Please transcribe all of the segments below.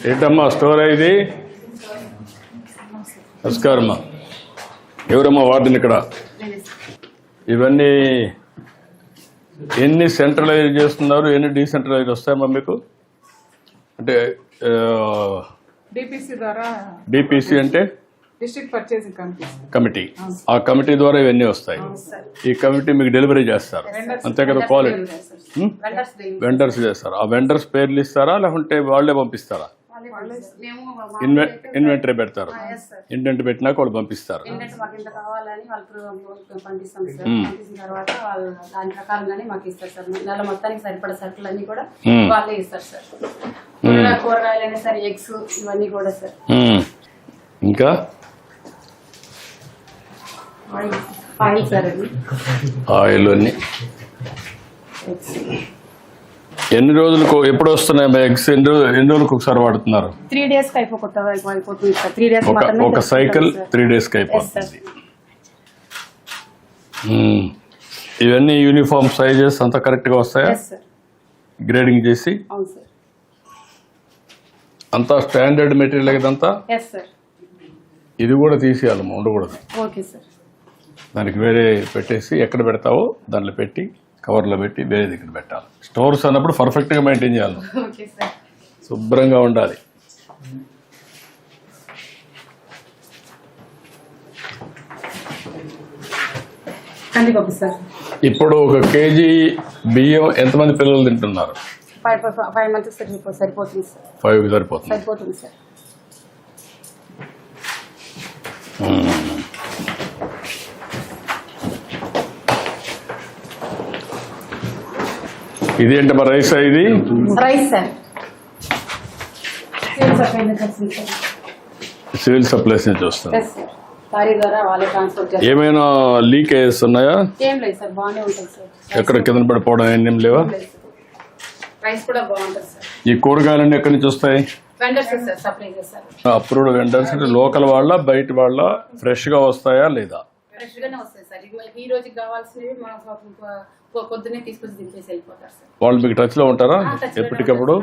ఏంటమ్మా స్టోర్ ఇది? నమస్కారమ్మా. ఎవరమ్మా వార్డుని ఇక్కడ? ఇవన్నీ ఎన్ని సెంట్రలైజ్ చేస్తున్నారు, ఎన్ని డీసెంట్రలైజ్ వస్తాయమ్మా మీకు? అంటే డిపిసి అంటే డిస్ట్రిక్ట్ పర్చేసింగ్ కమిటీ. ఆ కమిటీ ద్వారా ఇవన్నీ వస్తాయి. ఈ కమిటీ మీకు డెలివరీ చేస్తారు అంతే కదా? క్వాలిటీ వెండర్స్ చేస్తారు. ఆ వెండర్స్ పేర్లు ఇస్తారా లేకుంటే వాళ్ళే పంపిస్తారా? ఇన్వెంటరీ పెడతారు. ఇన్వెంటరీ పెట్టినాక వాళ్ళు పంపిస్తారు. ఇంకా ఆయిల్ అన్ని ఎన్ని రోజులకు ఎప్పుడు వస్తున్నాయి ఎగ్స్? ఎన్ని రోజులకు ఒకసారి వాడుతున్నారు? 3 days అయిపోతుంది. 3 days ఒక సైకిల్ 3 days అయిపోతుంది. ఇవన్నీ యూనిఫామ్ సైజెస్ అంతా కరెక్ట్ గా వస్తాయా? గ్రేడింగ్ చేసి అంతా స్టాండర్డ్ మెటీరియల్ ఇదంతా. ఇది కూడా తీసేయాలమ్మా, ఉండకూడదు. దానికి వేరే పెట్టేసి ఎక్కడ పెడతావో దాంట్లో పెట్టి కవర్లో పెట్టి వేరే దగ్గర పెట్టాలి. స్టోర్స్ అన్నప్పుడు పర్ఫెక్ట్గా మెయింటైన్ చేయాలి, శుభ్రంగా ఉండాలి. ఇప్పుడు 1 kg బియ్యం ఎంతమంది పిల్లలు తింటున్నారు? 5 months సరిపోతుంది సార్. 5 సరిపోతుంది సార్. ఇదేంటమ్మా రైస్? ఇది రైస్ సార్. సివిల్ సప్లైస్ నుంచి వస్తుంది. ఏమైనా లీకేజెస్ ఉన్నాయా? ఎక్కడ కింద పడిపోవడం ఏం లేవా? ఈ కూరగాయలన్నీ ఎక్కడి నుంచి వస్తాయి? Approved vendors. అంటే లోకల్ వాళ్ళ బయట వాళ్ళ? ఫ్రెష్ గా వస్తాయా లేదా? వాళ్ళు మీకు టచ్ లో ఉంటారా ఎప్పటికప్పుడు?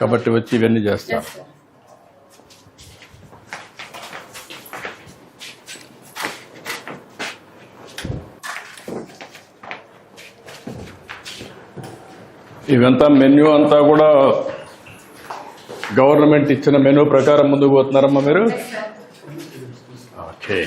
కాబట్టి వచ్చి ఇవన్నీ చేస్తారు. ఇవంతా మెన్యూ అంతా కూడా గవర్నమెంట్ ఇచ్చిన మెనూ ప్రకారం ముందుకు పోతున్నారమ్మా మీరు? ఓకే.